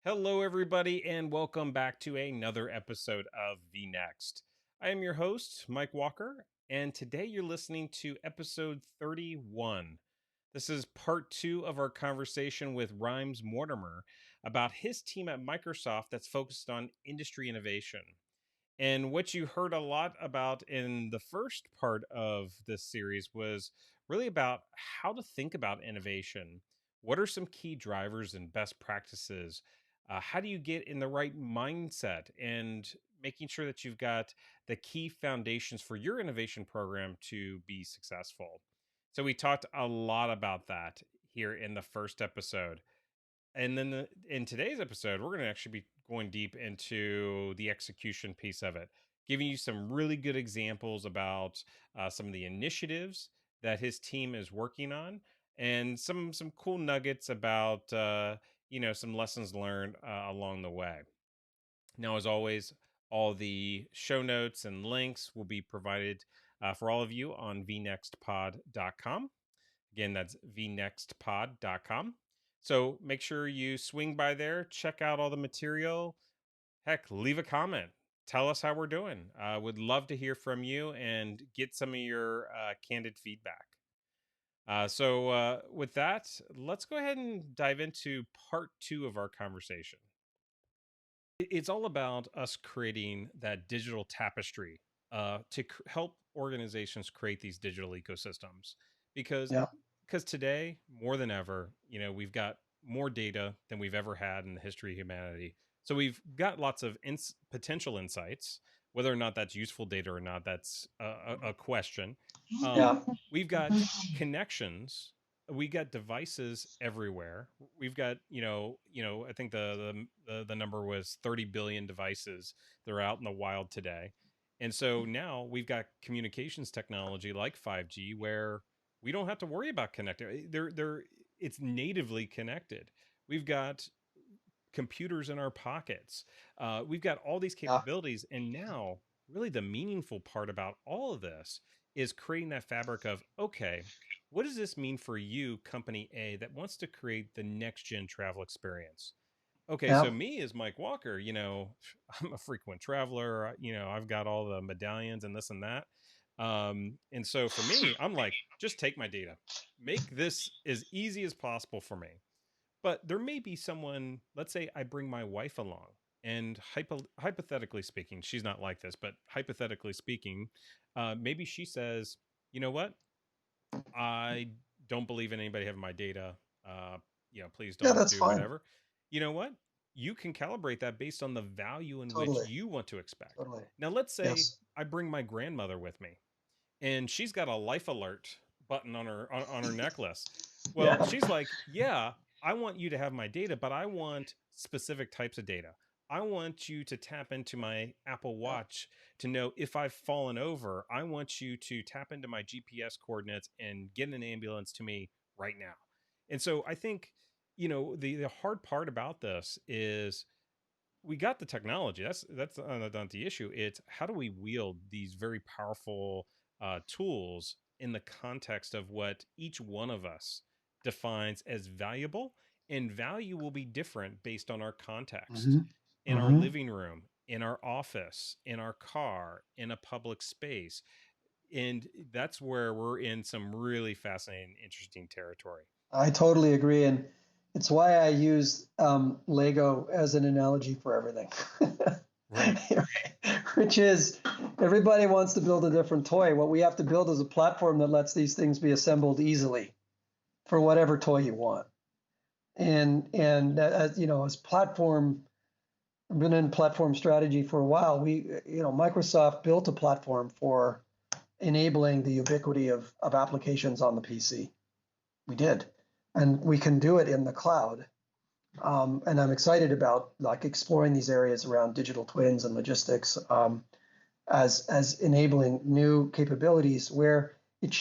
Hello, everybody, and welcome back to another episode of VNext. I am your host, Mike Walker, and today you're listening to episode 31. This is part two of our conversation with Rimes Mortimer about his team at Microsoft that's focused on industry innovation. And what you heard a lot about in the first part of this series was really about how to think about innovation. What are some key drivers and best practices? How do you get in the right mindset and making sure that you've got the key foundations for your innovation program to be successful? So, we talked a lot about that here in the first episode. And then in today's episode, we're going to actually be going deep into the execution piece of it, giving you some really good examples about some of the initiatives that his team is working on, and some cool nuggets about some lessons learned along the way. Now, as always, all the show notes and links will be provided for all of you on vnextpod.com. Again, that's vnextpod.com. So make sure you swing by there, check out all the material. Heck, leave a comment. Tell us how we're doing. Would love to hear from you and get some of your candid feedback. With that, let's go ahead and dive into part two of our conversation. It's all about us creating that digital tapestry to help organizations create these digital ecosystems because Yeah. because today more than ever, we've got more data than we've ever had in the history of humanity. So we've got lots of potential insights. Whether or not that's useful data or not, that's a question. Yeah. We've got connections, we got devices everywhere. We've got, I think the number was 30 billion devices that are out in the wild today. And so now we've got communications technology like 5G where we don't have to worry about connecting. It's natively connected. We've got computers in our pockets. We've got all these Yeah. capabilities. And now, really, the meaningful part about all of this is creating that fabric of, okay, what does this mean for you, company A, that wants to create the next gen travel experience? Okay, so Yeah. me as Mike Walker, I'm a frequent traveler. I've got all the medallions and this and that. And so for me, I'm like, just take my data, make this as easy as possible for me. But there may be someone, let's say I bring my wife along, and hypothetically speaking, she's not like this, but hypothetically speaking, maybe she says, you know what? I don't believe in anybody having my data. Please Yeah. don't That's do fine. whatever. You know what? You can calibrate that based on the value in which Totally. you want to expect. Totally. Now, let's say Yes. I bring my grandmother with me and she's got a life alert button on her necklace. Well, Yeah. she's like, "Yeah, I want you to have my data, but I want specific types of data. I want you to tap into my Apple Yeah. Watch to know if I've fallen over. I want you to tap into my GPS coordinates and get an ambulance to me right now." And so I think, the hard part about this is we got the technology. That's not the issue. It's how do we wield these very powerful tools in the context of what each one of us defines as valuable, and value will be different based on our context. Hmm. In our Hmm. living room, in our office, in our car, in a public space, and that's where we're in some really fascinating, interesting territory. I totally agree, and it's why I use Lego as an analogy for everything. Right. Which is, everybody wants to build a different toy. What we have to build is a platform that lets these things be assembled easily for whatever toy you want. And as you know, as platform, I've been in platform strategy for a while. Microsoft built a platform for enabling the ubiquity of applications on the PC. We did, and we can do it in the cloud. And I'm excited about like exploring these areas around digital twins and logistics as enabling new capabilities where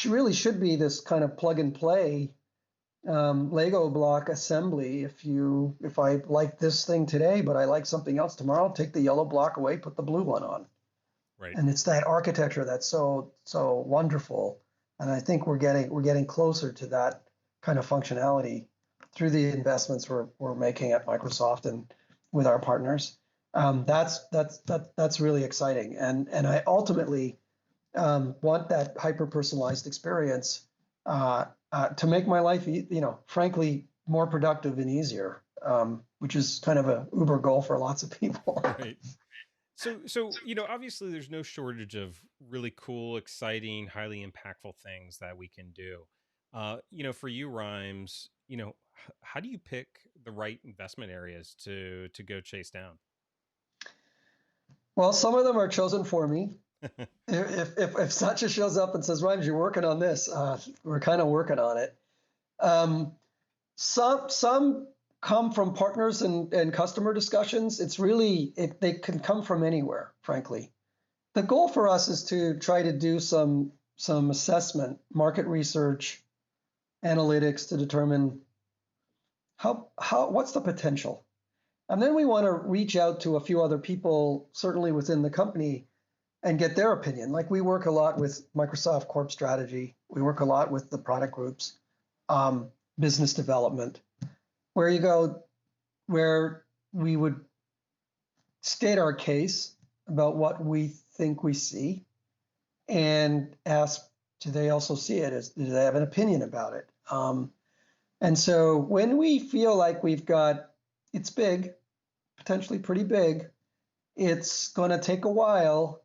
really should be this kind of plug and play Lego block assembly. If I like this thing today, but I like something else tomorrow, take the yellow block away, put the blue one on. Right. And it's that architecture that's so wonderful. And I think we're getting closer to that kind of functionality through the investments we're making at Microsoft. And with our partners. That's really exciting, and I ultimately want that hyper personalized experience to make my life, frankly, more productive and easier, which is kind of a uber goal for lots of people. Right. So obviously there's no shortage of really cool, exciting, highly impactful things that we can do. For you, Rhymes, how do you pick the right investment areas to go chase down? Well, some of them are chosen for me. If Satya shows up and says, "Rhymes, you're working on this," we're kind of working on it. Um, some come from partners and customer discussions. They can come from anywhere, frankly. The goal for us is to try to do some assessment, market research, analytics to determine what's the potential. And then we want to reach out to a few other people, certainly within the company, and get their opinion. Like we work a lot with Microsoft Corp Strategy. We work a lot with the product groups, business development, where we would state our case about what we think we see and ask, do they also see it? Do they have an opinion about it? And so when we feel like it's big, potentially pretty big, it's going to take a while,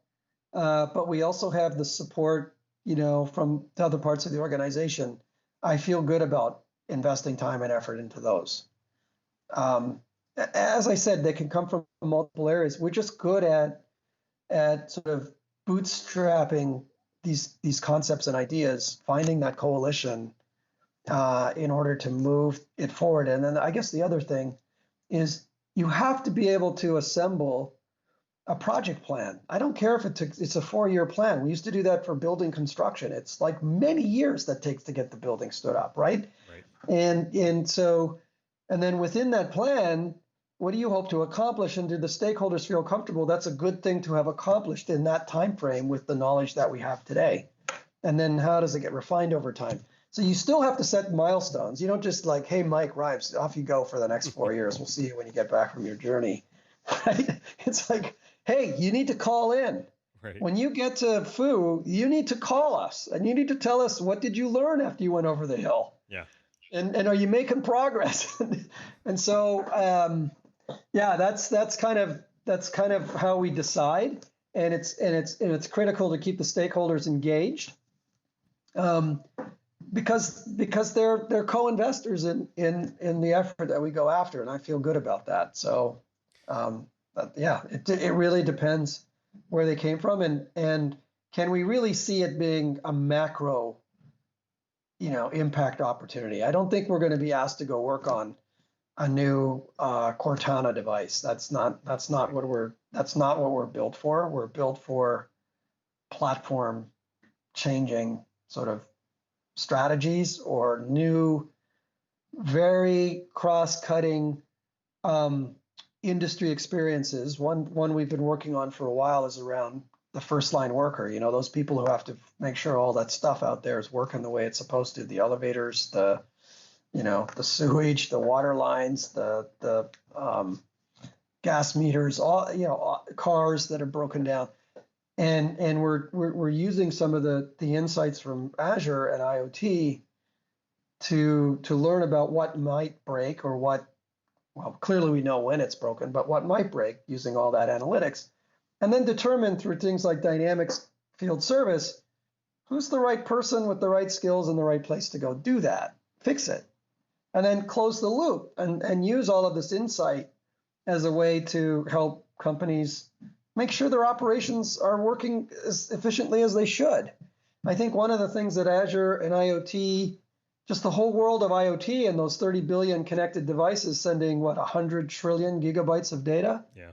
but we also have the support, from the other parts of the organization. I feel good about investing time and effort into those. As I said, they can come from multiple areas. We're just good at sort of bootstrapping these concepts and ideas, finding that coalition in order to move it forward. And then I guess the other thing is you have to be able to assemble a project plan. I don't care if it's a 4-year plan. We used to do that for building construction. It's like many years that takes to get the building stood up, right? Right. And then within that plan, what do you hope to accomplish, and do the stakeholders feel comfortable that's a good thing to have accomplished in that time frame with the knowledge that we have today? And then how does it get refined over time? So you still have to set milestones. You don't just like, hey, Mike, Rimes, off you go for the next 4 years. We'll see you when you get back from your journey. Right? It's like, hey, you need to call in. Right. When you get to Foo, you need to call us and you need to tell us, what did you learn after you went over the hill? Yeah. And are you making progress? And so that's kind of how we decide, and it's critical to keep the stakeholders engaged, because they're co-investors in the effort that we go after, and I feel good about that. So it really depends where they came from, and can we really see it being a macro impact opportunity. I don't think we're going to be asked to go work on a new Cortana device. That's not what we're built for. We're built for platform changing sort of strategies or new, very cross-cutting industry experiences. One we've been working on for a while is around the first line worker, those people who have to make sure all that stuff out there is working the way it's supposed to, the elevators, the sewage, the water lines, the gas meters, all, cars that are broken down. And we're using some of the insights from Azure and IoT to learn about what might break, or clearly we know when it's broken, but what might break using all that analytics. And then determine through things like dynamics field service, who's the right person with the right skills in the right place to go do that, fix it, and then close the loop and use all of this insight as a way to help companies make sure their operations are working as efficiently as they should. I think one of the things that Azure and IoT, just the whole world of IoT and those 30 billion connected devices sending 100 trillion gigabytes of data. Yeah.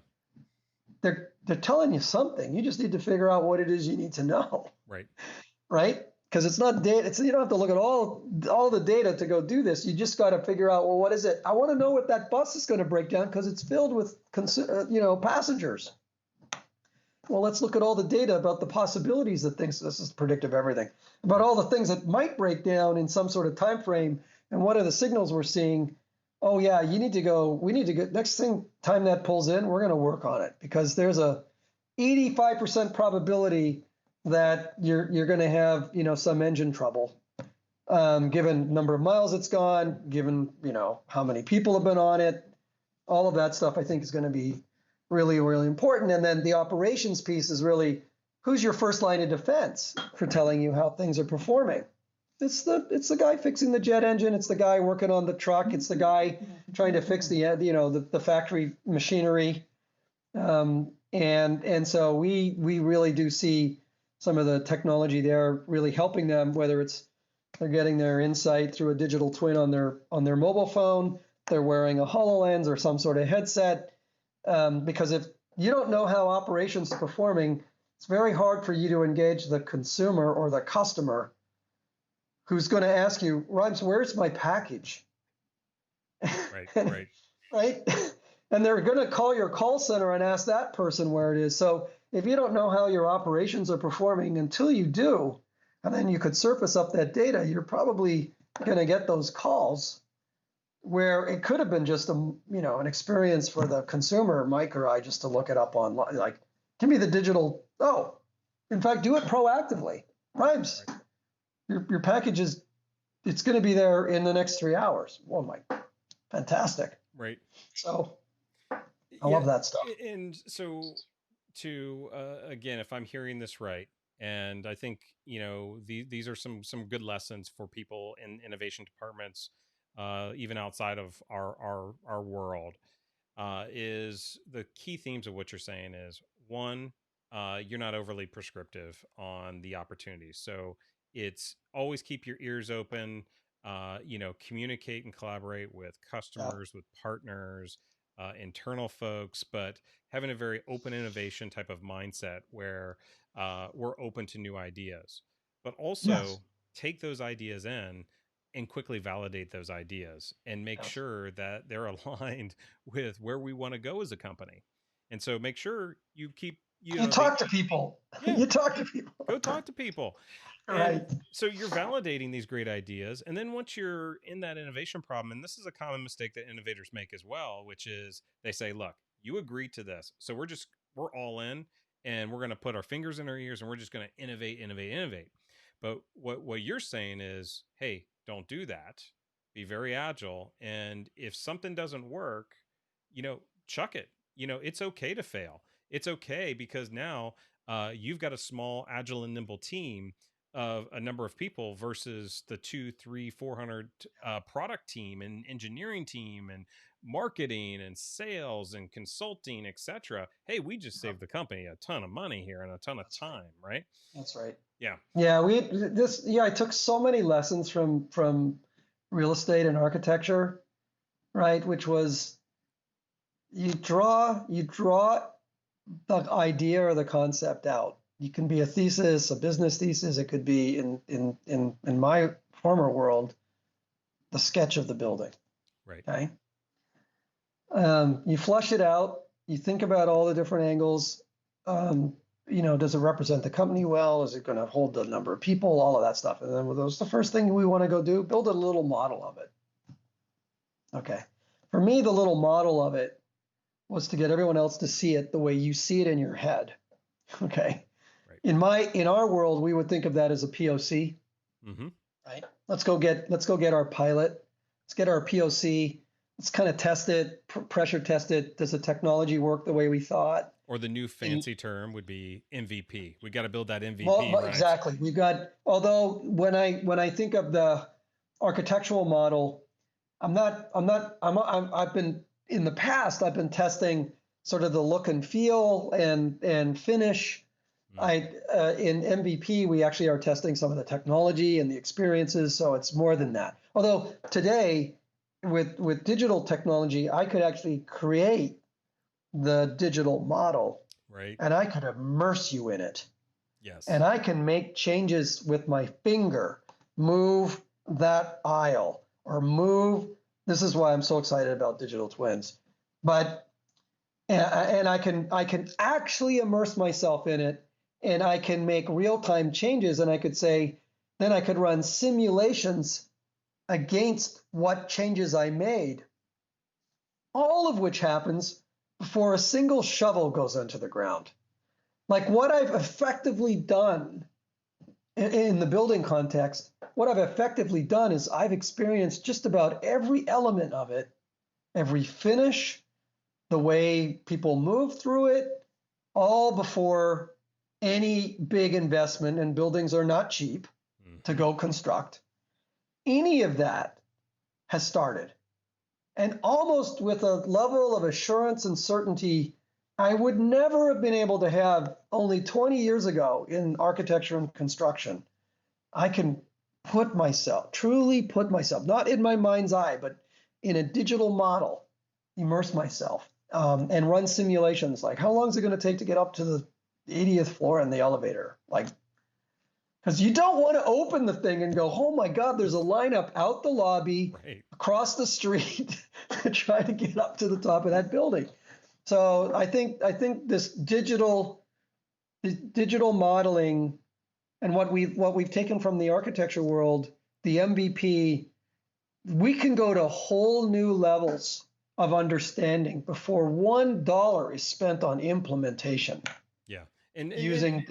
They're telling you something. You just need to figure out what it is you need to know. Right. Right? Because it's not data. You don't have to look at all the data to go do this. You just got to figure out, well, what is it? I want to know if that bus is going to break down because it's filled with passengers. Well, let's look at all the data about the possibilities that things. This is predictive everything, about all the things that might break down in some sort of time frame, and what are the signals we're seeing oh yeah, you need to go, we need to get next time that pulls in, we're going to work on it because there's a 85% probability that you're going to have, some engine trouble. Given number of miles it's gone, given, how many people have been on it, all of that stuff I think is going to be really, really important. And then the operations piece is really who's your first line of defense for telling you how things are performing. It's the guy fixing the jet engine. It's the guy working on the truck. It's the guy trying to fix the factory machinery. And so we really do see some of the technology there really helping them, whether it's they're getting their insight through a digital twin on their mobile phone, they're wearing a HoloLens or some sort of headset. Because if you don't know how operations is performing, it's very hard for you to engage the consumer or the customer who's going to ask you, Rimes, where's my package? Right, and, right. right? And they're going to call your call center and ask that person where it is. So if you don't know how your operations are performing until you do, and then you could surface up that data, you're probably going to get those calls where it could have been just an experience for the consumer, Mike or I, just to look it up online. Like, give me the digital. Oh, in fact, do it proactively. Rimes, your package it's going to be there in the next 3 hours. Oh my, fantastic. Right. So I love that stuff. And so to again, if I'm hearing this right, and I think these are some good lessons for people in innovation departments, even outside of our world. Is the key themes of what you're saying is one, you're not overly prescriptive on the opportunities. So it's always keep your ears open, communicate and collaborate with Yeah. customers, with partners, internal folks, but having a very open innovation type of mindset where we're open to new ideas, but Yes. also take those ideas in and quickly validate those ideas and make Yes. sure that they're aligned with where we want to go as a company. And so make sure you keep, You talk to people. yeah, You talk to people. go talk to people. And Right. so you're validating these great ideas. And then once you're in that innovation problem, and this is a common mistake that innovators make as well, which is they say, look, you agreed to this. So we're all in and we're going to put our fingers in our ears and we're just going to innovate, innovate, innovate. But what you're saying is, hey, don't do that. Be very agile. And if something doesn't work, chuck it. It's okay to fail. It's okay because now you've got a small, agile, and nimble team of a number of people versus the 2, 3, 400 product team and engineering team and marketing and sales and consulting, etc. Hey, we just saved the company a ton of money here and a ton of That's right. time, right? That's right. Yeah. Yeah, I took so many lessons from real estate and architecture, right? Which was you draw the idea or the concept out. You can be a thesis, a business thesis. It could be in my former world, the sketch of the building. Right. Okay. You flush it out. You think about all the different angles. Does it represent the company well? Is it going to hold the number of people? All of that stuff. And then those the first thing we want to go do, build a little model of it. Okay. For me, the little model of it was to get everyone else to see it the way you see it in your head. Okay. Right. In our world, we would think of that as a POC. Mm-hmm. Right. Let's go get our pilot. Let's get our POC. Let's kind of test it, pressure test it. Does the technology work the way we thought? Or the new fancy term would be MVP. We got to build that MVP, Well, right? exactly. We've got. Although when I think of the architectural model, I've been in the past. I've been testing sort of the look and feel and finish. In MVP, we actually are testing some of the technology and the experiences. So it's more than that. Although today, with digital technology, I could actually create the digital model, Right. and I could immerse you in it. Yes. And I can make changes with my finger, move that aisle or move. This is why I'm so excited about digital twins. But and I can actually immerse myself in it, and I can make real-time changes, and I could say, then I could run simulations against what changes I made all of which happens before a single shovel goes into the ground. Like what I've effectively done in the building context, what I've effectively done is I've experienced just about every element of it, every finish, the way people move through it, all before any big investment, and buildings are not cheap to go construct. Any of that has started. And almost with a level of assurance and certainty I would never have been able to have only 20 years ago in architecture and construction. I can truly put myself, not in my mind's eye, but in a digital model, immerse myself and run simulations. Like, how long is it going to take to get up to the 80th floor in the elevator? Like, because you don't want to open the thing and go, oh my God, there's a lineup out the lobby, Right. across the street, to try to get up to the top of that building. So I think this digital modeling and what we've taken from the architecture world, the MVP, we can go to whole new levels of understanding before $1 is spent on implementation. Yeah. Using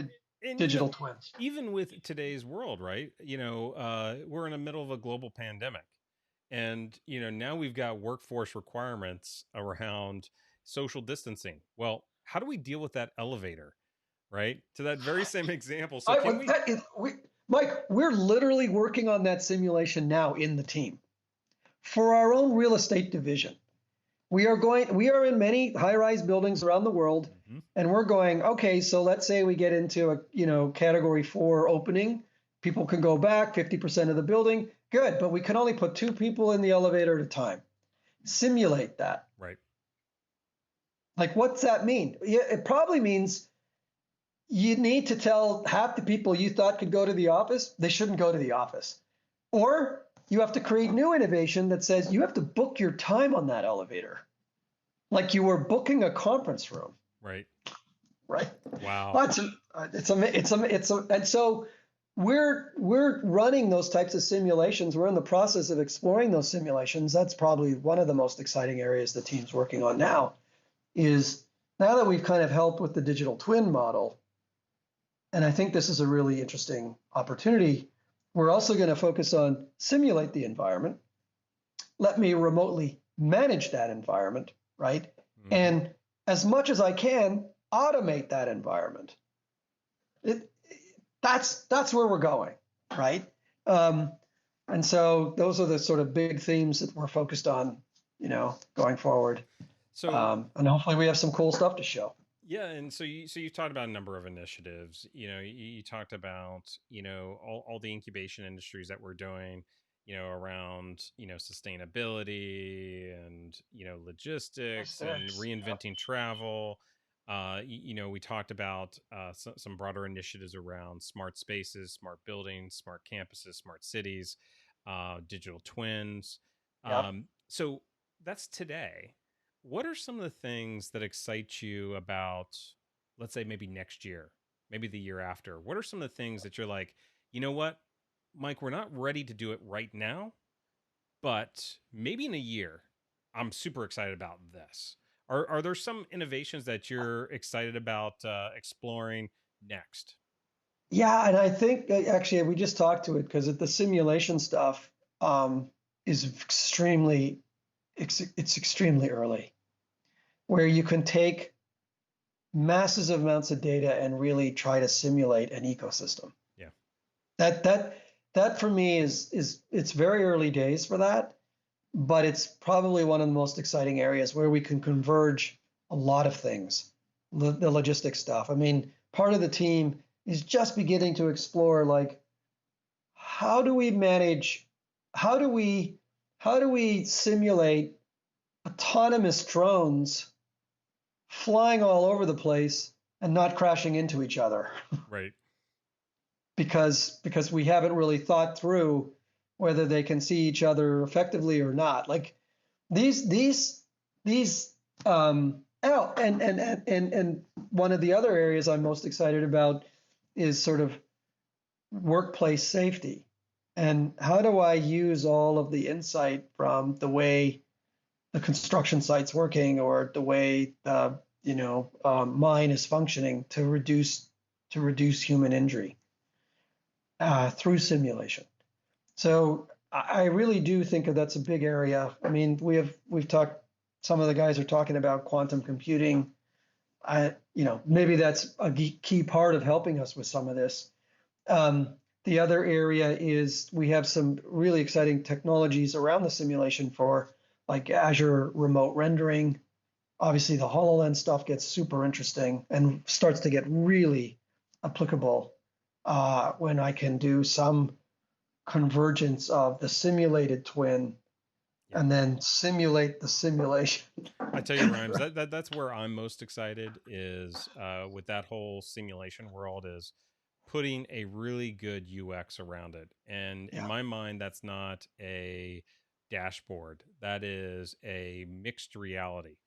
digital twins. Even with today's world, right? We're in the middle of a global pandemic. And, now we've got workforce requirements around social distancing. Well, how do we deal with that elevator, right? To that very same example. So Mike, we're literally working on that simulation now in the team for our own real estate division. We are in many high-rise buildings around the world, and we're going, okay, so let's say we get into a category 4 opening. People can go back 50% of the building. Good, but we can only put 2 people in the elevator at a time. Simulate that. Right. Like, what's that mean? It probably means you need to tell half the people you thought could go to the office, they shouldn't go to the office. Or you have to create new innovation that says you have to book your time on that elevator, like you were booking a conference room. Right. Right. Wow. And so we're running those types of simulations. We're in the process of exploring those simulations. That's probably one of the most exciting areas the team's working on now. Is now that we've kind of helped with the digital twin model, and I think this is a really interesting opportunity. We're also going to focus on simulate the environment. Let me remotely manage that environment, right? And as much as I can, automate that environment. That's where we're going, right? And so those are the sort of big themes that we're focused on, going forward. So, and hopefully we have some cool stuff to show. Yeah, and so you talked about a number of initiatives. You talked about all the incubation industries that we're doing. Around sustainability and logistics and reinventing travel. We talked about some broader initiatives around smart spaces, smart buildings, smart campuses, smart cities, digital twins. So that's today. What are some of the things that excite you about, let's say, maybe next year, maybe the year after? What are some of the things that you're like, you know what, Mike, we're not ready to do it right now, but maybe in a year, I'm super excited about this. Are there some innovations that you're excited about exploring next? Yeah, and I think actually we just talked to it because the simulation stuff is it's extremely early, where you can take massive amounts of data and really try to simulate an ecosystem. Yeah. That for me it's very early days for that, but it's probably one of the most exciting areas where we can converge a lot of things, the logistics stuff. I mean, part of the team is just beginning to explore, like, how do we simulate autonomous drones flying all over the place and not crashing into each other? Right. because we haven't really thought through whether they can see each other effectively or not. Like these and one of the other areas I'm most excited about is sort of workplace safety. And how do I use all of the insight from the way the construction site's working or the way the mine is functioning to reduce human injury through simulation. So I really do think that that's a big area. I mean, we've talked. Some of the guys are talking about quantum computing. Maybe that's a key part of helping us with some of this. The other area is we have some really exciting technologies around the simulation for like Azure remote rendering. Obviously, the HoloLens stuff gets super interesting and starts to get really applicable when I can do some convergence of the simulated twin Yeah. and then simulate the simulation. I tell you, Rhymes, that's where I'm most excited is with that whole simulation world is putting a really good UX around it. And in Yeah, my mind, that's not a dashboard. That is a mixed reality.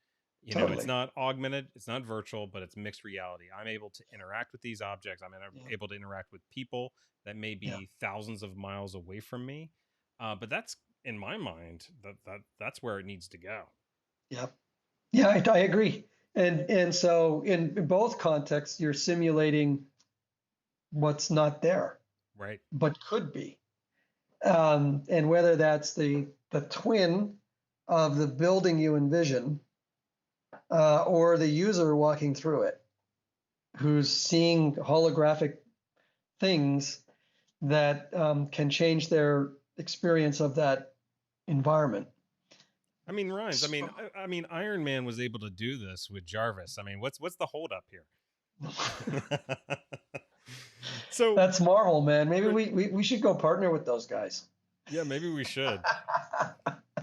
You know, it's totally. not augmented, it's not virtual, but it's mixed reality. I'm able to interact with these objects. I'm Yeah, able to interact with people that may yeah, be thousands of miles away from me. But that's in my mind that's where it needs to go. yeah, yeah. I agree. And so in both contexts, you're simulating what's not there, Right. but could be. And whether that's the twin of the building you envision, or the user walking through it, who's seeing holographic things that can change their experience of that environment. I mean, Rhymes. I mean, So, I mean, Iron Man was able to do this with Jarvis. I mean, what's the holdup here? So, that's Marvel, man. Maybe right, we should go partner with those guys. yeah, maybe we should.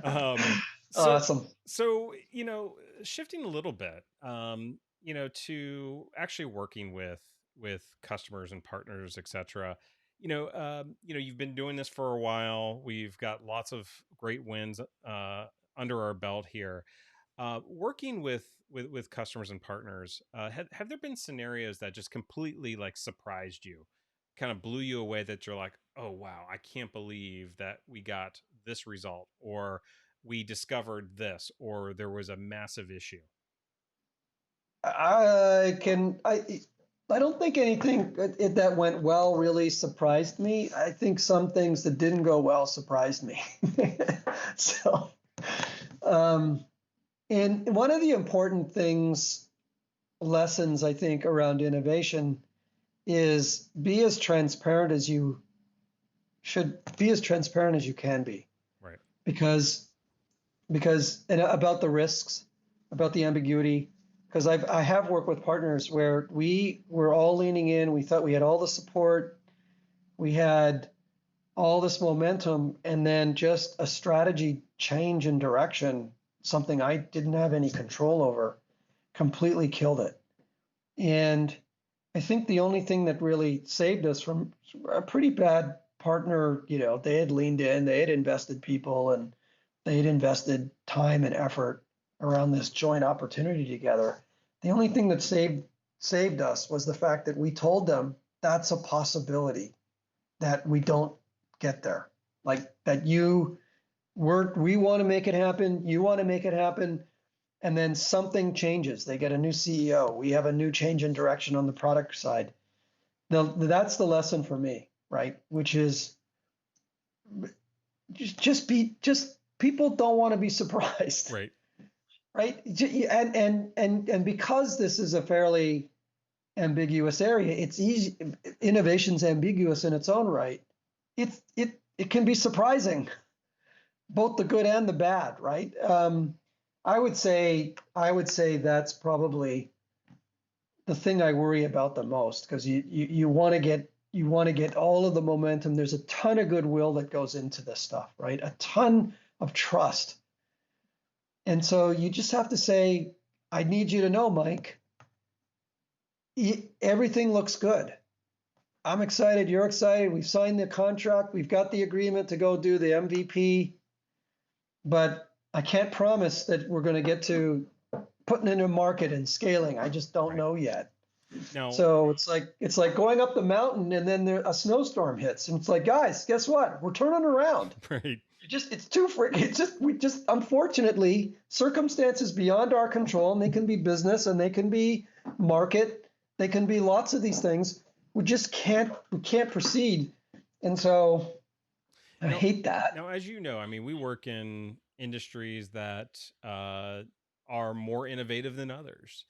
Um, so, Awesome. shifting a little bit, to actually working with customers and partners, etc. You've been doing this for a while. We've got lots of great wins under our belt here. Working with customers and partners, have there been scenarios that just completely like surprised you, kind of blew you away, that you're like, oh wow, I can't believe that we got this result, or we discovered this, or there was a massive issue? I can I don't think anything that went well really surprised me. I think some things that didn't go well surprised me. So, um, and one of the important lessons I think around innovation is be as transparent as you should be, as transparent as you can be, Right. because and about the risks, about the ambiguity, because I have worked with partners where we were all leaning in, we thought we had all the support, we had all this momentum, and then just a strategy change in direction, something I didn't have any control over, completely killed it. And I think the only thing that really saved us from a pretty bad partner, they had leaned in, they had invested people, and they had invested time and effort around this joint opportunity together. The only thing that saved us was the fact that we told them that's a possibility, that we don't get there. Like that we want to make it happen, you want to make it happen, and then something changes. They get a new CEO. We have a new change in direction on the product side. Now, that's the lesson for me, right? Which is just people don't want to be surprised, Right. right? And because this is a fairly ambiguous area, it's easy. Innovation's ambiguous in its own right. It can be surprising, both the good and the bad, right? I would say that's probably the thing I worry about the most, because you want to get all of the momentum. There's a ton of goodwill that goes into this stuff, right? A ton of trust. And so you just have to say, I need you to know, Mike, everything looks good. I'm excited. You're excited. We've signed the contract. We've got the agreement to go do the MVP. But I can't promise that we're going to get to putting it in a market and scaling. I just don't Right. know yet. Now, So it's like going up the mountain and then a snowstorm hits. And it's like, guys, guess what? We're turning around. right. It's too freaking. We just unfortunately circumstances beyond our control, and they can be business and they can be market, they can be lots of these things. We can't proceed, and so I Now, hate that. now, as you know, I mean, we work in industries that are more innovative than others,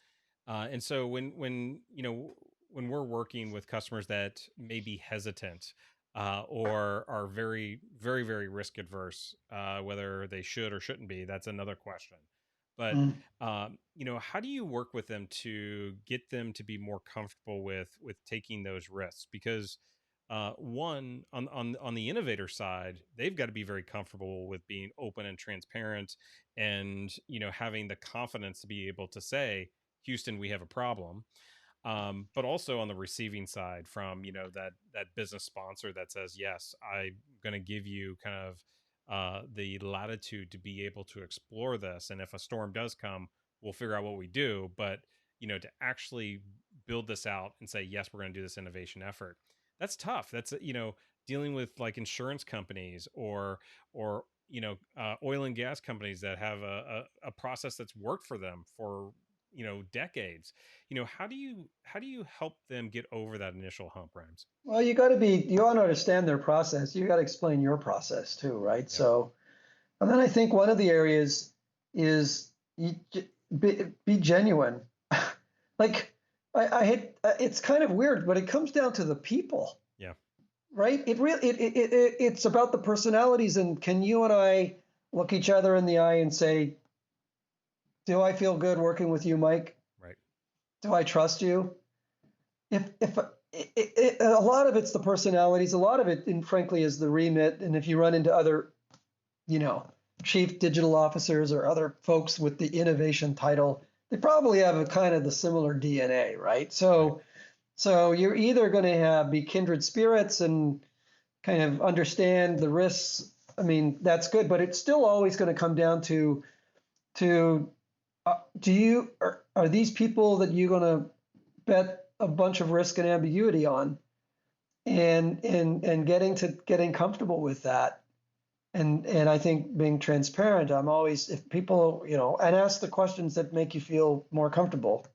and so when when we're working with customers that may be hesitant or are very risk adverse, whether they should or shouldn't be, that's another question. But Mm. how do you work with them to get them to be more comfortable with taking those risks? Because one on the innovator side, they've got to be very comfortable with being open and transparent, and having the confidence to be able to say, Houston, we have a problem. But also on the receiving side, from that business sponsor that says, yes, I'm going to give you kind of the latitude to be able to explore this, and if a storm does come, we'll figure out what we do. But to actually build this out and say, yes, we're going to do this innovation effort, that's tough. That's dealing with like insurance companies or oil and gas companies that have a process that's worked for them for decades. How do you help them get over that initial hump, Rhymes? Well, you want to understand their process. You got to explain your process too, right? Yep. So, and then I think one of the areas is be genuine. Like I hate. It's kind of weird, but it comes down to the people. Yeah. Right? It's about the personalities, and can you and I look each other in the eye and say, "Do I feel good working with you, Mike? Right. Do I trust you?" If a lot of it's the personalities, a lot of it, and frankly, is the remit. And if you run into other, you know, chief digital officers or other folks with the innovation title, they probably have a kind of the similar DNA, right? Right. So you're either going to be kindred spirits and kind of understand the risks. I mean, that's good, but it's still always going to come down to are these people that you're going to bet a bunch of risk and ambiguity on, and getting comfortable with that. And I think being transparent, I'm always, if people, and ask the questions that make you feel more comfortable.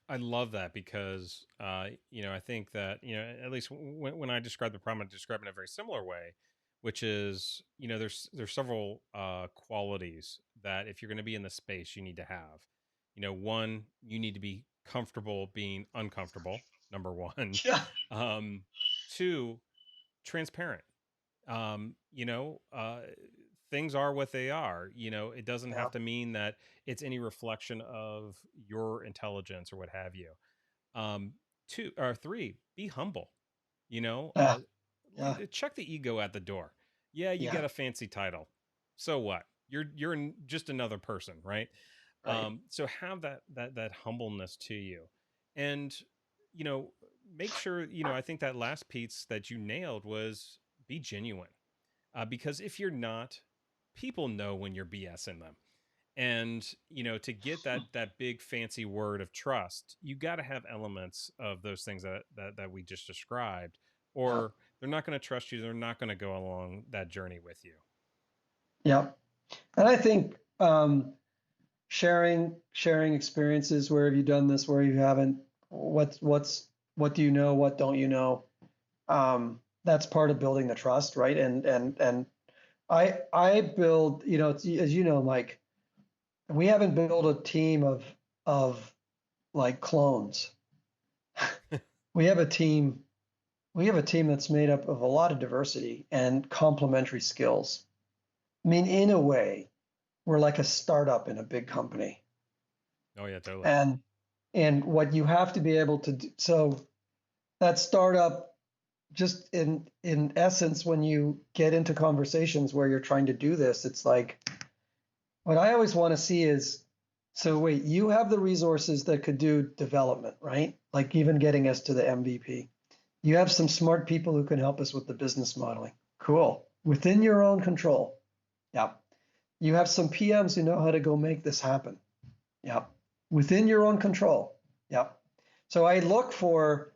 I love that because I think that at least when I describe the problem, I describe it in a very similar way, which is there's several qualities that if you're going to be in the space you need to have. One, you need to be comfortable being uncomfortable. Number one. Yeah. Two, transparent. um you know uh Things are what they are. It doesn't Yeah. have to mean that it's any reflection of your intelligence or what have you. Two or three, be humble. you know Yeah. uh Yeah. Check the ego at the door. Yeah, you Yeah. get a fancy title, so what? You're just another person, right? Right. So have that humbleness to you, and you know make sure. I think that last piece that you nailed was be genuine, because if you're not, people know when you're BSing them. And to get that big fancy word of trust, you got to have elements of those things that we just described, Yeah. or they're not going to trust you. They're not going to go along that journey with you. Yeah. And I think sharing experiences. Where have you done this? Where you haven't? What do you know? What don't you know? That's part of building the trust, right? And I build, as you know, Mike, we haven't built a team of like clones. We have a team. We have a team that's made up of a lot of diversity and complementary skills. I mean, in a way, we're like a startup in a big company. Oh yeah, totally. And and what you have to be able to do, so that startup, just in essence, when you get into conversations where you're trying to do this, it's like what I always want to see is, so wait, you have the resources that could do development, right? Like even getting us to the MVP. You have some smart people who can help us with the business modeling. Cool. Within your own control. Yeah. You have some PMs who know how to go make this happen. Yeah. Within your own control. Yeah. So I look for,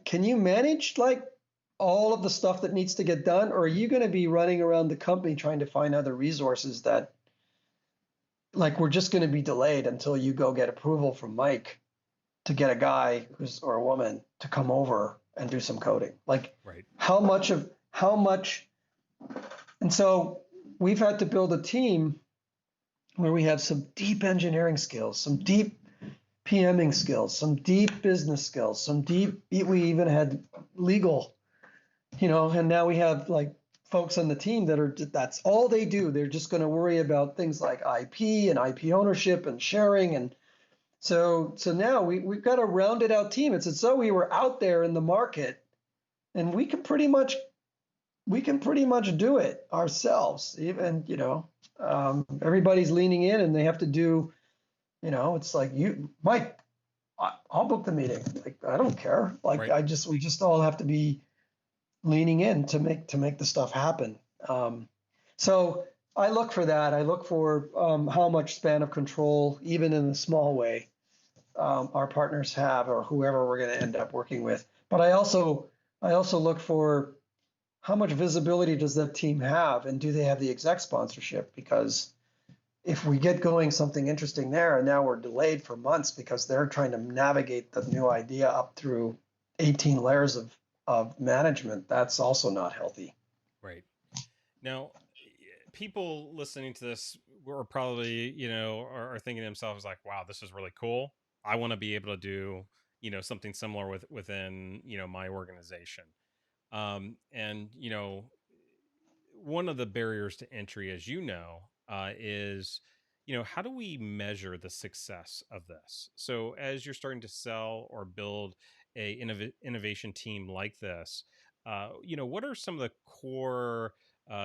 can you manage like all of the stuff that needs to get done, or are you going to be running around the company trying to find other resources that, like, we're just going to be delayed until you go get approval from Mike to get a guy or a woman to come over and do some coding? Like, Right. how much? And so we've had to build a team where we have some deep engineering skills, some deep PMing skills, some deep business skills, we even had legal, and now we have like folks on the team that's all they do. They're just going to worry about things like IP and IP ownership and sharing. And so now we've got a rounded out team. It's as though we were out there in the market and we can pretty much do it ourselves. Even, everybody's leaning in and they have to do, it's like, Mike, I'll book the meeting. Like, I don't care. Like, Right. we just all have to be leaning in to make the stuff happen. So I look for that. I look for how much span of control, even in a small way, our partners have, or whoever we're going to end up working with. But I also look for how much visibility does that team have, and do they have the exec sponsorship? Because if we get going something interesting there, and now we're delayed for months because they're trying to navigate the new idea up through 18 layers of management, that's also not healthy. Right. Now, people listening to this are probably, are thinking to themselves like, wow, this is really cool. I want to be able to do, something similar within, my organization. And, one of the barriers to entry, as is, how do we measure the success of this? So as you're starting to sell or build a innovation team like this, what are some of the core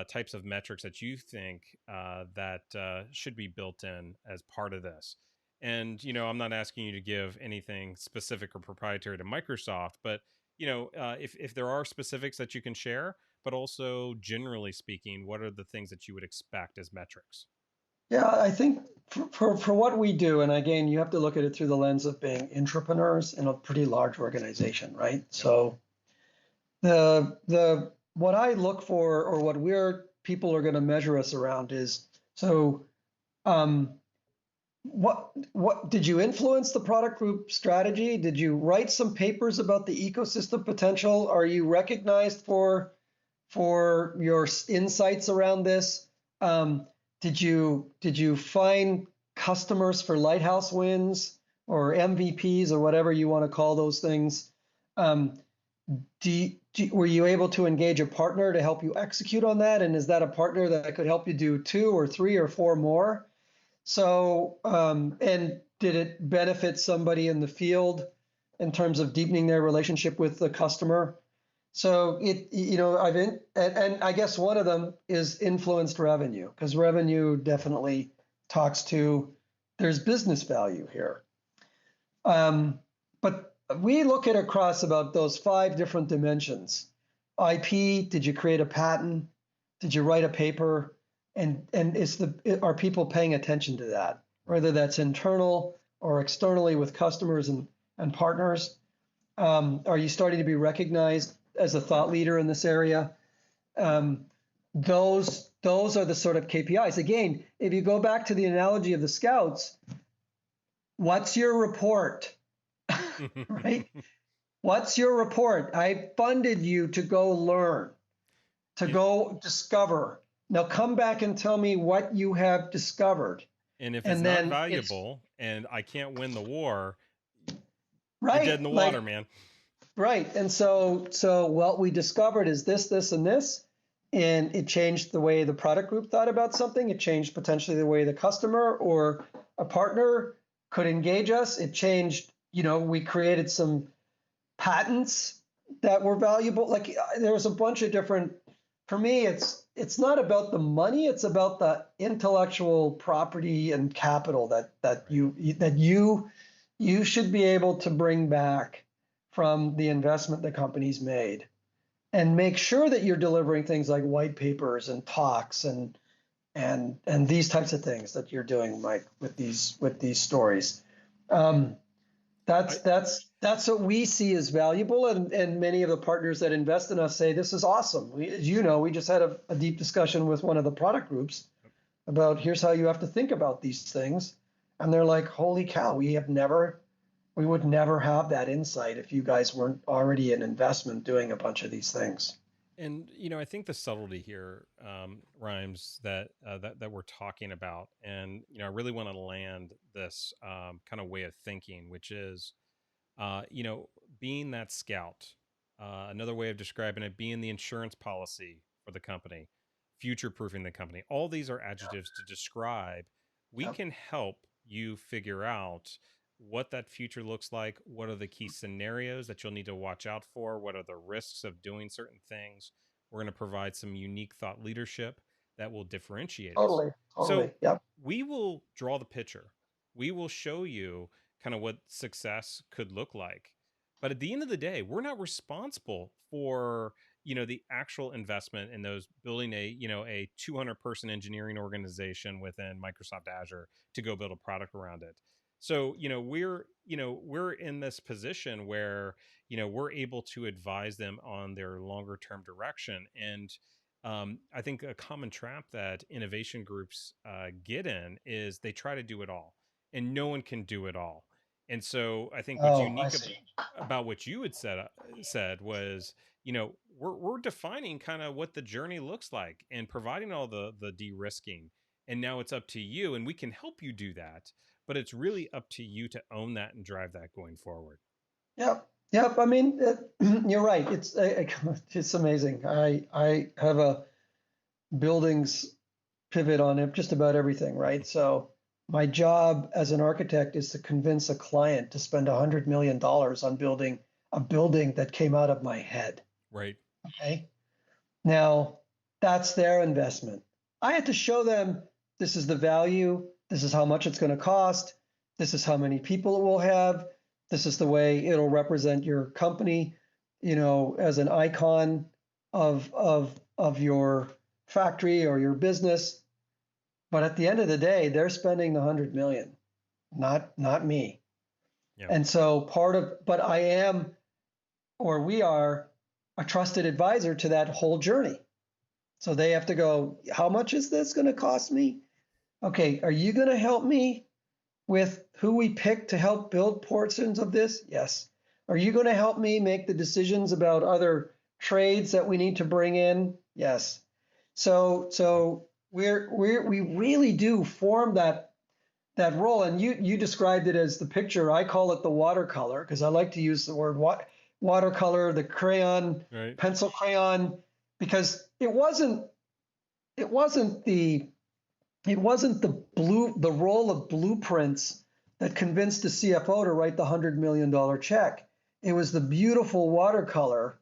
types of metrics that you think that should be built in as part of this? And I'm not asking you to give anything specific or proprietary to Microsoft, but if there are specifics that you can share, but also generally speaking, what are the things that you would expect as metrics? Yeah, I think for what we do, and again, you have to look at it through the lens of being entrepreneurs in a pretty large organization, right? Yep. So the what I look for, or what people are going to measure us around, is, so um, what did you influence the product group strategy? Did you write some papers about the ecosystem potential? Are you recognized for your insights around this? Did you find customers for lighthouse wins or MVPs or whatever you want to call those things? Were you able to engage a partner to help you execute on that? And is that a partner that could help you do 2 or 3 or 4 more? So, and did it benefit somebody in the field in terms of deepening their relationship with the customer? So and I guess one of them is influenced revenue, because revenue definitely talks to, there's business value here. But we look at across about those 5 different dimensions. IP, did you create a patent? Did you write a paper? And are people paying attention to that? Whether that's internal or externally with customers and partners. Are you starting to be recognized as a thought leader in this area? Those are the sort of KPIs. Again, if you go back to the analogy of the scouts, what's your report? Right? What's your report? I funded you to go learn, to go discover. Now come back and tell me what you have discovered. And if it's And not then it's valuable and I can't win the war, you're dead in right, the water, like man. right. And so what we discovered is this, and this, and it changed the way the product group thought about something. It changed potentially the way the customer or a partner could engage us. It changed, we created some patents that were valuable. Like, there was a bunch of different, for me, it's not about the money, it's about the intellectual property and capital that you should be able to bring back from the investment the company's made, and make sure that you're delivering things like white papers and talks and these types of things that you're doing, Mike, with these stories. I That's what we see as valuable, and many of the partners that invest in us say this is awesome. As you know, we just had a deep discussion with one of the product groups about here's how you have to think about these things, and they're like, holy cow, we would never have that insight if you guys weren't already in investment doing a bunch of these things. and I think the subtlety here, Rhymes, that we're talking about, and I really want to land this kind of way of thinking, which is, uh, you know, being that scout. Another way of describing it, being the insurance policy for the company, future proofing the company. All these are adjectives to describe. We Yep, can help you figure out what that future looks like. What are the key scenarios that you'll need to watch out for? What are the risks of doing certain things? We're going to provide some unique thought leadership that will differentiate us. totally, totally. So Yep. we will draw the picture. We will show you kind of what success could look like. But at the end of the day, we're not responsible for the actual investment in those building a 200-person engineering organization within Microsoft Azure to go build a product around it. So we're in this position where we're able to advise them on their longer term direction. And I think a common trap that innovation groups get in is they try to do it all, and no one can do it all. And so I think what's Oh, I unique see. about what you had said was, we're defining kind of what the journey looks like and providing all the de-risking. And now it's up to you, and we can help you do that, but it's really up to you to own that and drive that going forward. Yep, yep. I mean, you're right. It's amazing. I have a buildings pivot on it, just about everything, right? So my job as an architect is to convince a client to spend $100 million on building a building that came out of my head. Right. Okay. Now that's their investment. I had to show them this is the value, this is how much it's going to cost, this is how many people it will have, this is the way it'll represent your company, as an icon of your factory or your business. But at the end of the day, they're spending the 100 million, not me. Yeah. And so but I am, or we are, a trusted advisor to that whole journey. So they have to go, how much is this going to cost me? Okay, are you going to help me with who we pick to help build portions of this? Yes. Are you going to help me make the decisions about other trades that we need to bring in? Yes. So we really do form that role. And you described it as the picture. I call it the watercolor because I like to use the word watercolor, the crayon, Right. pencil crayon, because it wasn't the role of blueprints that convinced the CFO to write the $100 million check. It was the beautiful watercolor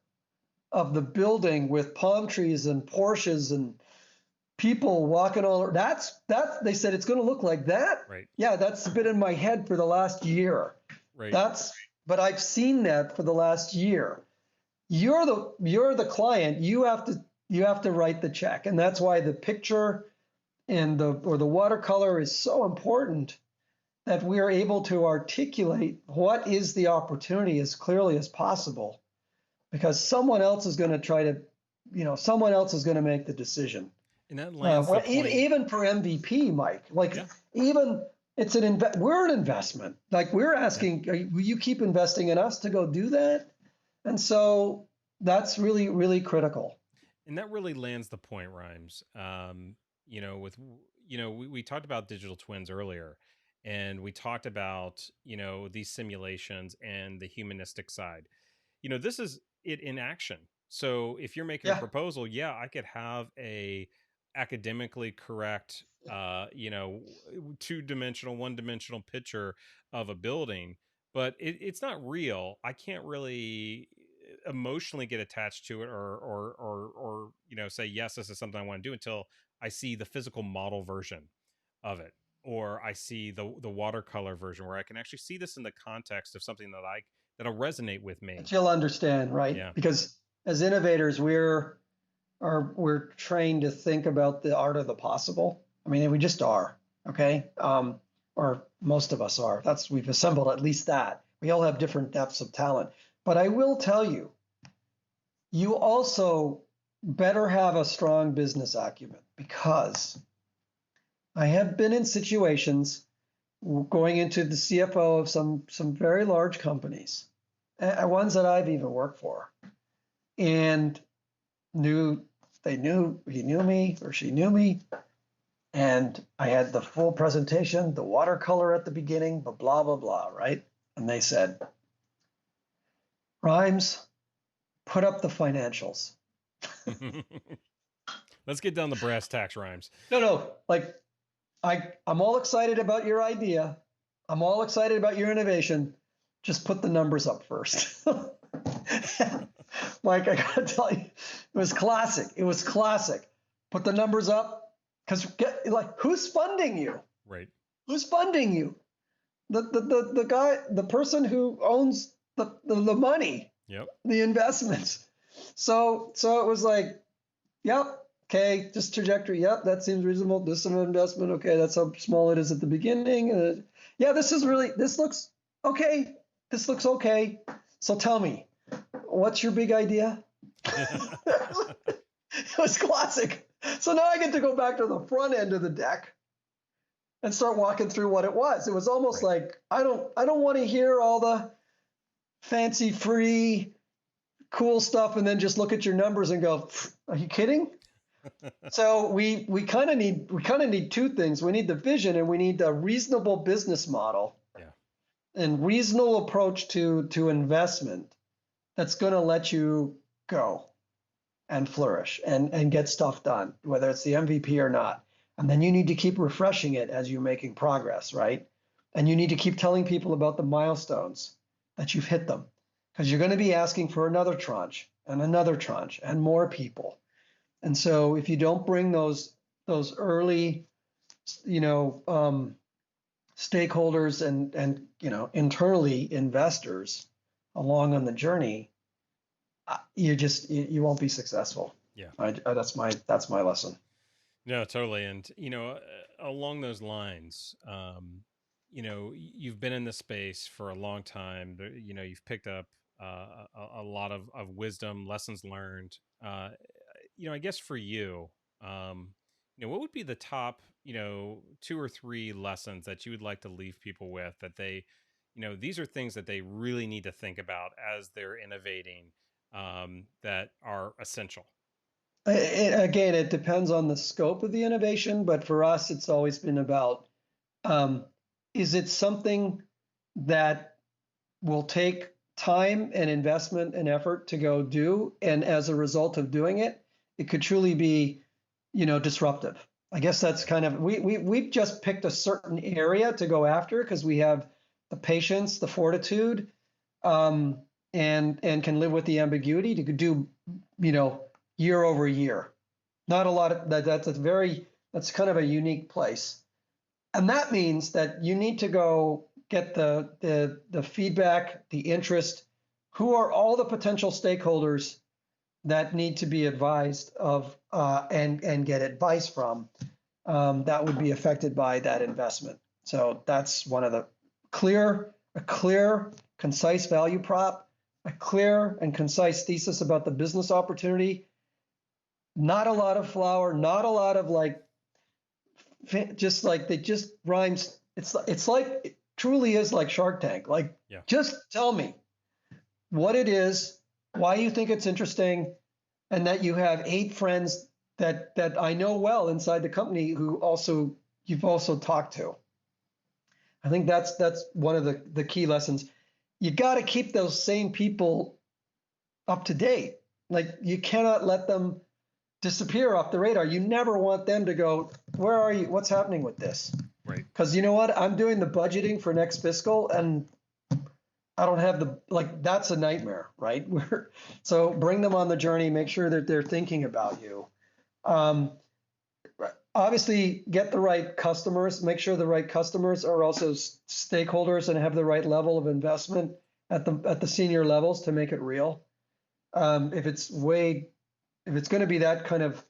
of the building with palm trees and Porsches and people walking all over. That's they said it's going to look like that. Right. Yeah, that's been in my head for the last year. Right. But I've seen that for the last year. You're the client. You have to write the check, and that's why the picture and the watercolor is so important, that we are able to articulate what is the opportunity as clearly as possible, because someone else is going to make the decision. And that lands the point. Even for MVP, Mike, like, Yeah. even we're an investment. Like, we're Yeah. asking, will you keep investing in us to go do that? And so that's really, really critical. And that really lands the point, Rhymes. With we talked about digital twins earlier, and we talked about these simulations and the humanistic side. This is it in action. So if you're making a Yeah. proposal, yeah, I could have a academically correct, two-dimensional, one-dimensional picture of a building, but it's not real. I can't really emotionally get attached to it, or say yes, this is something I want to do, until I see the physical model version of it, or I see the watercolor version where I can actually see this in the context of something that'll resonate with That me. you'll understand, right? Yeah. Because as innovators, we're trained to think about the art of the possible. I mean, we just are, okay? Or most of us are. We've assembled at least that. We all have different depths of talent. But I will tell you, you also better have a strong business acumen, because I have been in situations going into the CFO of some very large companies, ones that I've even worked for, and he knew me or she knew me, and I had the full presentation, the watercolor at the beginning, blah blah blah, right? And they said, Rimes, put up the financials. Let's get down the brass tacks, Rimes. No, like I'm all excited about your idea. I'm all excited about your innovation. Just put the numbers up first. Mike, I gotta tell you, it was classic. It was classic. Put the numbers up, because like, who's funding you? Right. Who's funding you? The guy, the person who owns the money, Yep. the investments. So it was like, yep, okay, just trajectory. Yep, that seems reasonable. This is an investment. Okay, that's how small it is at the beginning. Yeah, this looks okay. This looks okay. So tell me, what's your big idea? It was classic. So now I get to go back to the front end of the deck and start walking through what it was. It was almost like, I don't want to hear all the fancy free cool stuff and then just look at your numbers and go, are you kidding? So we kind of need two things. We need the vision, and we need a reasonable business model. Yeah. And reasonable approach to investment that's going to let you go and flourish and get stuff done, whether it's the MVP or not. And then you need to keep refreshing it as you're making progress, right? And you need to keep telling people about the milestones, that you've hit them, because you're going to be asking for another tranche and more people. And so if you don't bring those early, stakeholders and internally investors along on the journey, you won't be successful. Yeah. That's my lesson. No, totally. And, along those lines, you've been in this space for a long time. You've picked up a lot of wisdom, lessons learned. I guess for you, what would be the top, 2 or 3 lessons that you would like to leave people with, that they, these are things that they really need to think about as they're innovating, that are essential? Again, it depends on the scope of the innovation, but for us, it's always been about, is it something that will take time and investment and effort to go do, and as a result of doing it, it could truly be, disruptive. I guess that's kind of, we've just picked a certain area to go after because we have the patience, the fortitude, and can live with the ambiguity to do, year over year. Not a lot of that. That's kind of a unique place, and that means that you need to go get the feedback, the interest. Who are all the potential stakeholders that need to be advised of and get advice from, that would be affected by that investment? So that's one of the a clear, concise value prop, a clear and concise thesis about the business opportunity. Not a lot of flower, not a lot of just rhymes. It's like, it truly is like Shark Tank. Like, Yeah. Just tell me what it is, why you think it's interesting, and that you have 8 friends that I know well inside the company who you've also talked to. I think that's one of the key lessons. You got to keep those same people up to date. Like, you cannot let them disappear off the radar. You never want them to go, where are you? What's happening with this? Right. Because you know what? I'm doing the budgeting for next fiscal, and I don't have that's a nightmare, right? So bring them on the journey, make sure that they're thinking about you. Obviously, get the right customers, make sure the right customers are also stakeholders and have the right level of investment at the senior levels to make it real. If it's going to be that kind of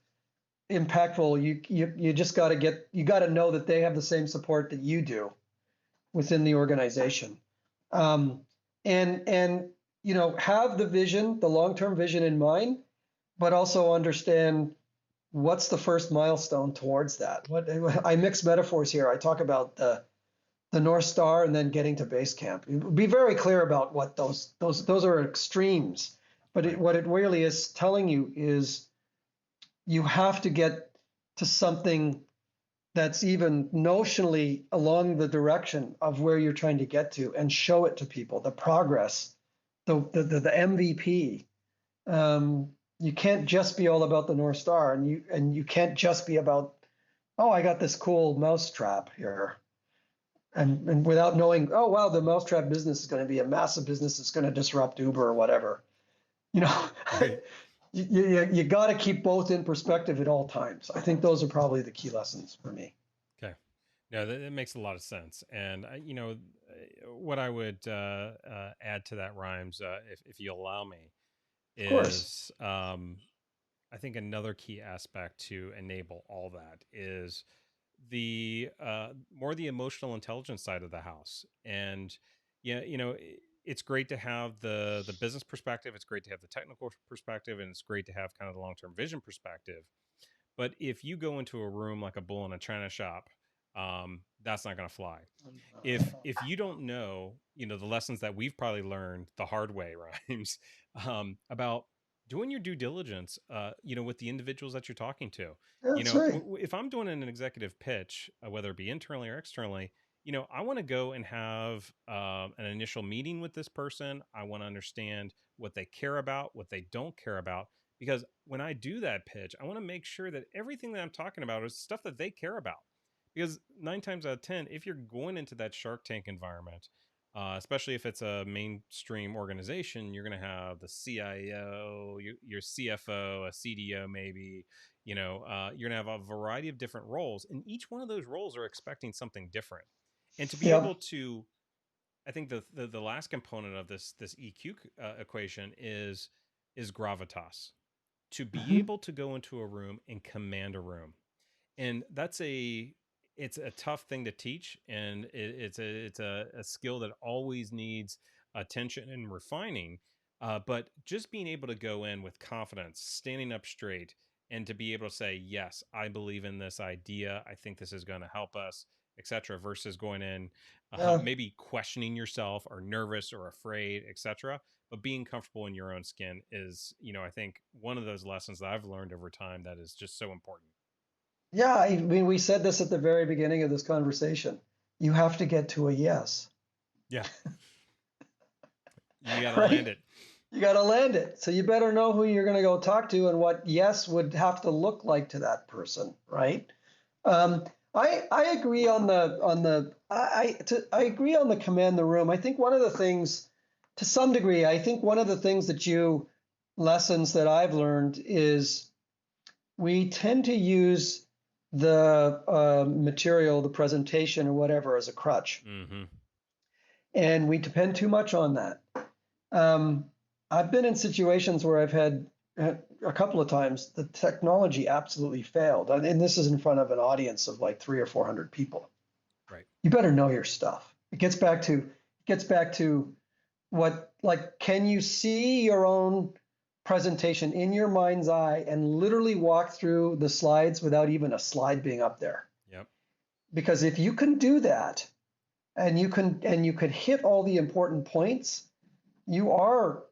impactful, you just got to know that they have the same support that you do within the organization. and have the vision, the long-term vision in mind, but also understand what's the first milestone towards that. What I mix metaphors here. I talk about the North Star and then getting to base camp. Be very clear about what those are extremes. But Right. what it really is telling you is you have to get to something that's even notionally along the direction of where you're trying to get to and show it to people, the progress, the MVP. You can't just be all about the North Star, and you can't just be about, oh, I got this cool mousetrap here, and without knowing, oh wow, the mousetrap business is going to be a massive business. It's going to disrupt Uber or whatever. You know, Right. you got to keep both in perspective at all times. I think those are probably the key lessons for me. Okay. No, that makes a lot of sense. And what I would add to that, Rhymes, if you allow me, Of course. is I think another key aspect to enable all that is the more the emotional intelligence side of the house. And yeah, it's great to have the business perspective. It's great to have the technical perspective, and it's great to have kind of the long term vision perspective. But if you go into a room like a bull in a china shop, that's not going to fly. If you don't know, the lessons that we've probably learned the hard way, Rhymes, about doing your due diligence, with the individuals that you're talking to. That's right. If I'm doing an executive pitch, whether it be internally or externally, I want to go and have an initial meeting with this person. I want to understand what they care about, what they don't care about, because when I do that pitch, I want to make sure that everything that I'm talking about is stuff that they care about. Because 9 times out of 10, if you're going into that Shark Tank environment, especially if it's a mainstream organization, you're going to have the CIO, your CFO, a CDO, maybe. You're going to have a variety of different roles, and each one of those roles are expecting something different. And to be able Yep. to, I think the last component of this EQ equation is gravitas, to be Mhm. able to go into a room and command a room. And it's a tough thing to teach, and it's a skill that always needs attention and refining. But just being able to go in with confidence, standing up straight, and to be able to say, yes, I believe in this idea, I think this is going to help us, etc., versus going in Yeah. maybe questioning yourself or nervous or afraid, etc., but being comfortable in your own skin is, I think, one of those lessons that I've learned over time that is just so important. Yeah. I mean, we said this at the very beginning of this conversation. You have to get to a yes, Yeah, you got to land right? it. You got to land it. So you better know who you're going to go talk to and what yes would have to look like to that person, right? Um, I agree I agree on the command the room. I think one of the things, to some degree, I think one of the things that you lessons that I've learned is we tend to use the material, the presentation, or whatever as a crutch, Mm-hmm. and we depend too much on that. Um, I've been in situations where I've had a couple of times the technology absolutely failed, and this is in front of an audience of like 300 or 400 people. Right. You better know your stuff. It gets back to what, like, can you see your own presentation in your mind's eye and literally walk through the slides without even a slide being up there? Yep. Because if you can do that and you can hit all the important points, you are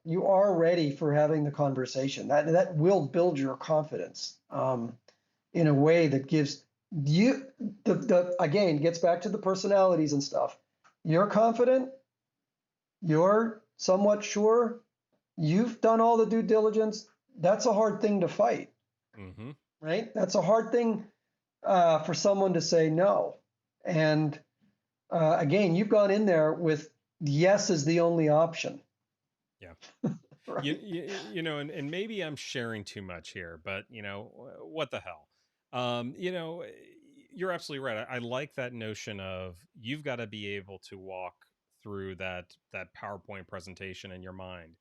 ready for having the conversation. That will build your confidence in a way that gives you the again gets back to the personalities and stuff. You're confident, you're somewhat sure, you've done all the due diligence. That's a hard thing to fight, Mm-hmm. right? That's a hard thing for someone to say no. And again, you've gone in there with yes as the only option, Yeah. right? And maybe I'm sharing too much here, but what the hell? You're absolutely right. I like that notion of you've got to be able to walk through that PowerPoint presentation in your mind.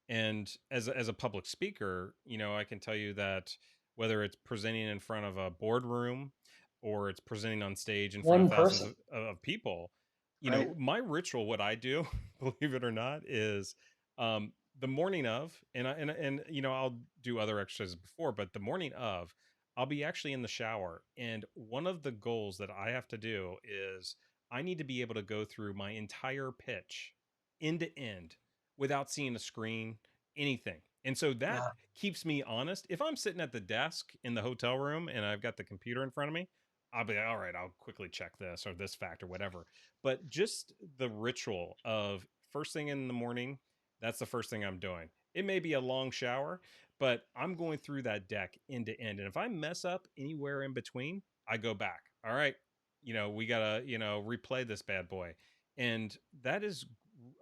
And as a public speaker, I can tell you that whether it's presenting in front of a boardroom or it's presenting on stage in front of One thousands person. of people, right? my ritual, what I do, believe it or not, is the morning of, and I'll do other exercises before, but the morning of, I'll be actually in the shower, and one of the goals that I have to do is I need to be able to go through my entire pitch end to end without seeing a screen, anything. And so that Yeah. keeps me honest. If I'm sitting at the desk in the hotel room and I've got the computer in front of me, I'll be like, all right, I'll quickly check this or this fact or whatever. But just the ritual of first thing in the morning, that's the first thing I'm doing. It may be a long shower, but I'm going through that deck end to end. And if I mess up anywhere in between, I go back. All right, we got to, replay this bad boy. And that is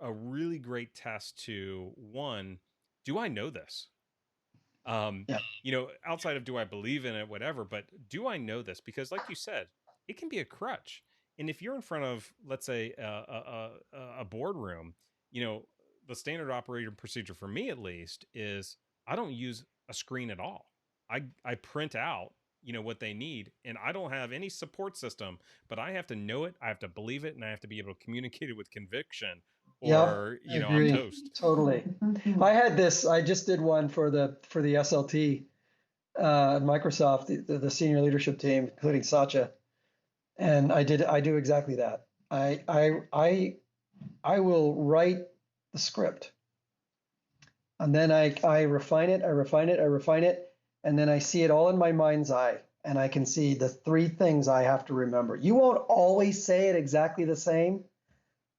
a really great test to one, do I know this? um Yeah. Outside of do I believe in it, whatever, but do I know this? Because like you said, it can be a crutch. And if you're in front of, let's say, a boardroom, you know the standard operating procedure for me, at least, is I don't use a screen at all. I print out what they need, and I don't have any support system, but I have to know it, I have to believe it, and I have to be able to communicate it with conviction, Yep, or I I'm agree. toast. Totally. I just did one for the SLT at Microsoft, the senior leadership team, including Satya, and I do exactly that. I will write the script, and then I refine it, I refine it, I refine it, and then I see it all in my mind's eye, and I can see the three things I have to remember. You won't always say it exactly the same,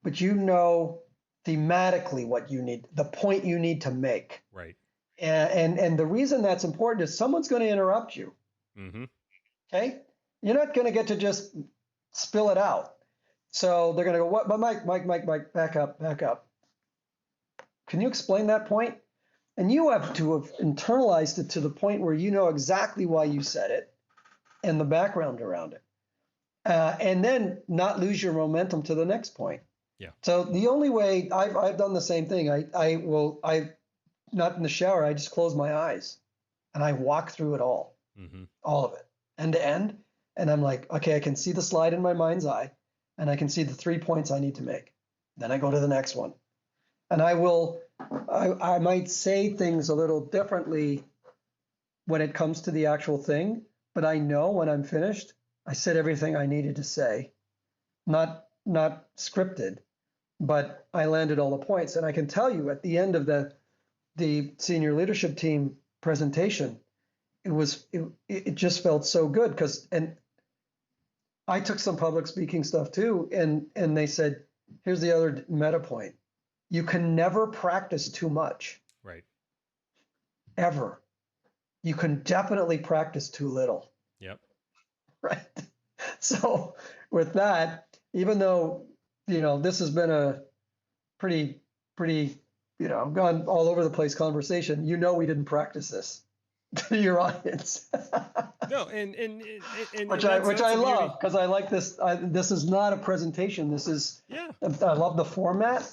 but you know thematically what you need, the point you need to make. Right. And the reason that's important is someone's going to interrupt you. Mm-hmm. Okay, you're not going to get to just spill it out. So they're going to go, what? But Mike, back up, back up. Can you explain that point? And you have to have internalized it to the point where you know exactly why you said it and the background around it, and then not lose your momentum to the next point. Yeah. So the only way I've done the same thing. I not in the shower. I just close my eyes and I walk through it Mm-hmm. all of it, end to end. And I'm like, okay, I can see the slide in my mind's eye, and I can see the 3 points I need to make. Then I go to the next one, and I might say things a little differently when it comes to the actual thing, but I know when I'm finished, I said everything I needed to say, not scripted, but I landed all the points. And I can tell you at the end of the senior leadership team presentation, it just felt so good and I took some public speaking stuff too, and they said, here's the other meta point. You can never practice too much. Right. Ever. You can definitely practice too little. Yep. Right. So with that, even though, this has been a pretty, gone all over the place conversation, we didn't practice this to your audience. No, and which that's I the beauty. love, because I like this. This is not a presentation. This is, Yeah, I love the format,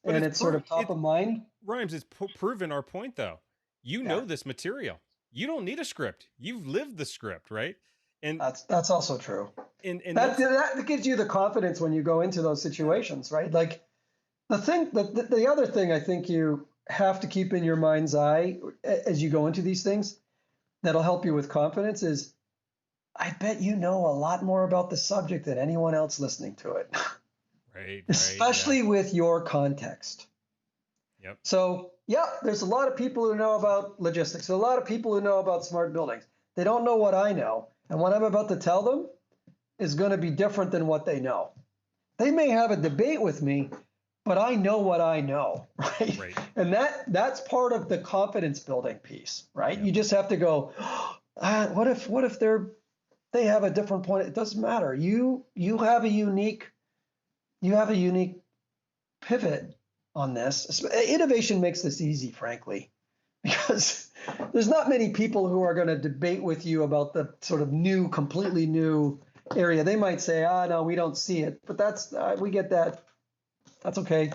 but and it's sort of top of mind. Rhymes. It's proven our point, though. You Yeah, know this material. You don't need a script. You've lived the script, right? And that's also true. and That that's that gives you the confidence when you go into those situations, right? Like the other thing I think you have to keep in your mind's eye as you go into these things that'll help you with confidence is, I bet you know a lot more about the subject than anyone else listening to it. right, Especially with your context. Yep. So, yeah, there's a lot of people who know about logistics, a lot of people who know about smart buildings. They don't know what I know. And what I'm about to tell them is going to be different than what they know. They may have a debate with me, but I know what I know, right? Right. And that's part of the confidence building piece, right? Yep. You just have to go, what if they have a different point? It doesn't matter. You have a unique pivot on this. Innovation makes this easy, frankly, because there's not many people who are going to debate with you about the sort of new, completely new area. They might say, no, we don't see it, but we get that. That's okay.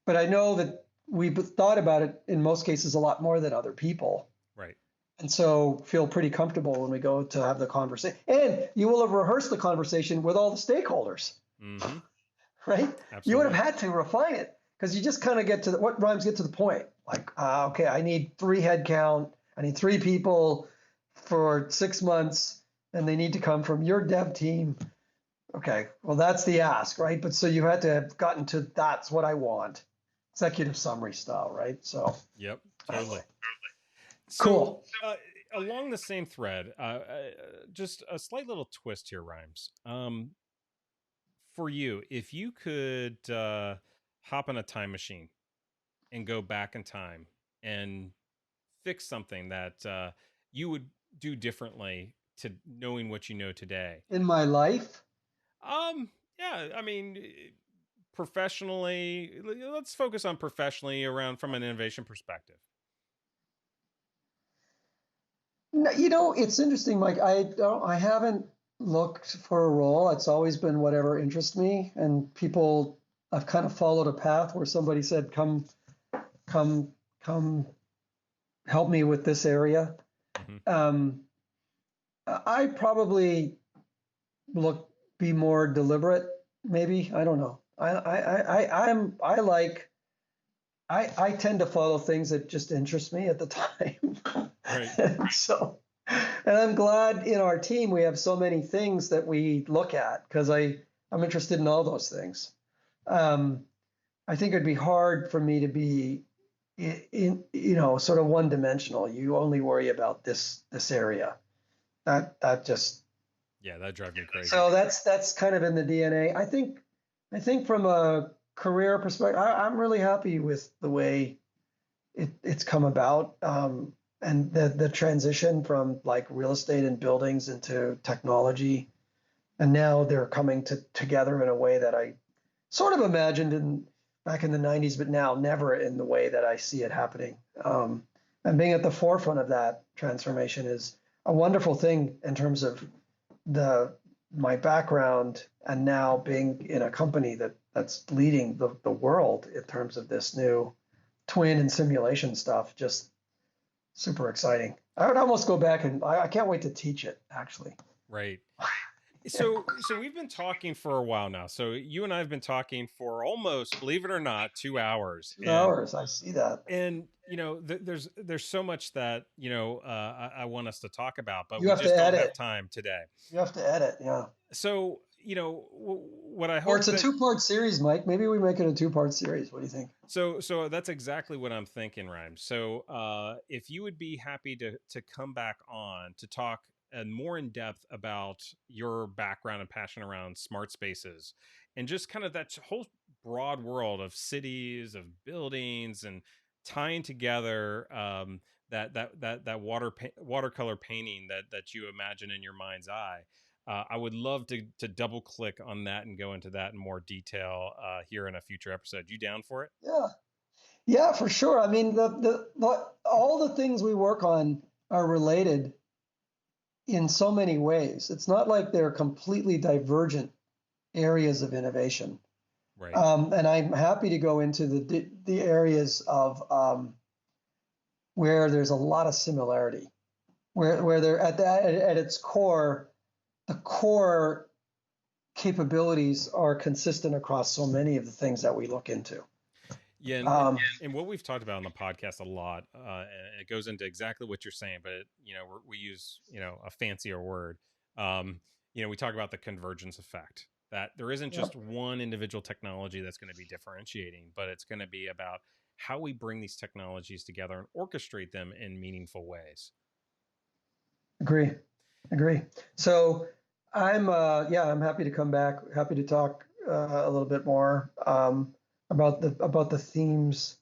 But I know that we've thought about it in most cases a lot more than other people. Right. And so feel pretty comfortable when we go to have the conversation. And you will have rehearsed the conversation with all the stakeholders. Mm-hmm. right? You would have Absolutely. had to refine it because you just kind of get to what rhymes get to the point. Like, okay, I need 3 head count. I need 3 people for 6 months, and they need to come from your dev team. Okay, well, that's the ask, right? But so you had to have gotten to that's what I want, executive summary style, right? So, Yep, totally. So, cool. along the same thread, just a slight little twist here, Rhymes. For you, if you could hop in a time machine and go back in time and fix something that you would do differently to knowing what you know today. In my life, Um, yeah, I mean, professionally, let's focus on professionally around from an innovation perspective. it's interesting, Mike. I haven't looked for a role. It's always been whatever interests me, and people. I've kind of followed a path where somebody said, come, come, help me with this area." Hmm. Um, I probably look be more deliberate. Maybe I don't know. I tend to follow things that just interest me at the time. Right. And so, and I'm glad in our team we have so many things that we look at because I'm interested in all those things. Um, I think it'd be hard for me to be sort of one dimensional. You only worry about this area. That just Yeah, that drives me crazy. so that's kind of in the DNA. I think from a career perspective, I'm really happy with the way it's come about, and the transition from like real estate and buildings into technology, and now they're coming together in a way that I sort of imagined back in the '90s, but now never in the way that I see it happening. And being at the forefront of that transformation is a wonderful thing in terms of the my background and now being in a company that's leading the world in terms of this new twin and simulation stuff. Just super exciting. I would almost go back and I can't wait to teach it actually. Right. So we've been talking for a while now. So you and I have been talking for almost, believe it or not, 2 hours. Two hours. I see that. And there's so much that I want us to talk about, but You we have to just don't have edit. time today. You have to edit. Yeah. So what I Or hope it's a that two-part series, Mike. Maybe we make it a two-part series. What do you think? so that's exactly what I'm thinking, Rhyme. So if you would be happy to come back on to talk and more in depth about your background and passion around smart spaces and just kind of that whole broad world of cities, of buildings, and tying together that watercolor painting that you imagine in your mind's eye. I would love to double click on that and go into that in more detail here in a future episode. You down for it? Yeah. Yeah, for sure. I mean, all the things we work on are related in so many ways. It's not like they're completely divergent areas of innovation. Right. And I'm happy to go into the areas of where there's a lot of similarity, where they're at its core, the core capabilities are consistent across so many of the things that we look into. Yeah, Um, and what we've talked about on the podcast a lot, and it goes into exactly what you're saying, but we use a fancier word. Um, we talk about the convergence effect. That there isn't yep, just one individual technology that's going to be differentiating, but it's going to be about how we bring these technologies together and orchestrate them in meaningful ways. agree, agree. So I'm happy to come back. Happy to talk a little bit more about the themes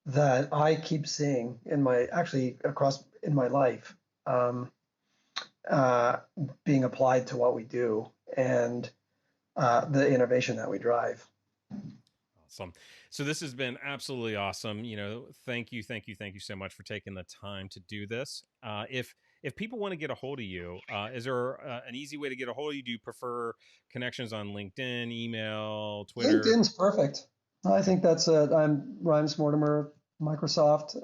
that I keep seeing across in my life, um, uh, being applied to what we do and the innovation that we drive. Awesome. So this has been absolutely awesome. Thank you, thank you, thank you so much for taking the time to do this. If people want to get a hold of you, is there an easy way to get a hold of you? Do you prefer connections on LinkedIn, email, Twitter? LinkedIn's perfect. I Okay. think that's it. I'm Rimes Mortimer, Microsoft.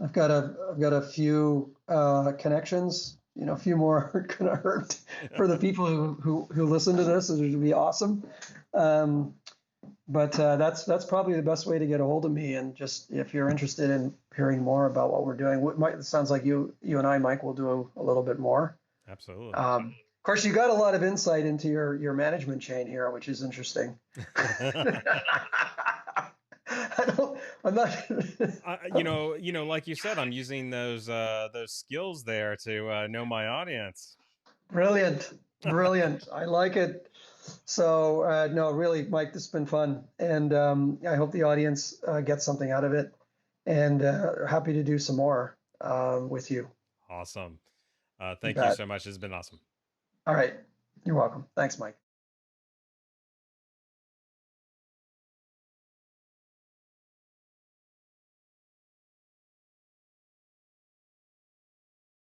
I've got a few connections a few more are going to hurt for the people who listen to this. It would be awesome. Um, but that's probably the best way to get a hold of me. And just if you're interested in hearing more about what we're doing, it sounds like you and I, Mike, will do a little bit more. Absolutely. Of course, you got a lot of insight into your management chain here, which is interesting. I'm not. Like you said, I'm using those skills there to know my audience. Brilliant, brilliant. I like it. So no, really, Mike, this has been fun, and I hope the audience gets something out of it. And happy to do some more with you. Awesome. You Thank you bet. so much. It's been awesome. All right. You're welcome. Thanks, Mike.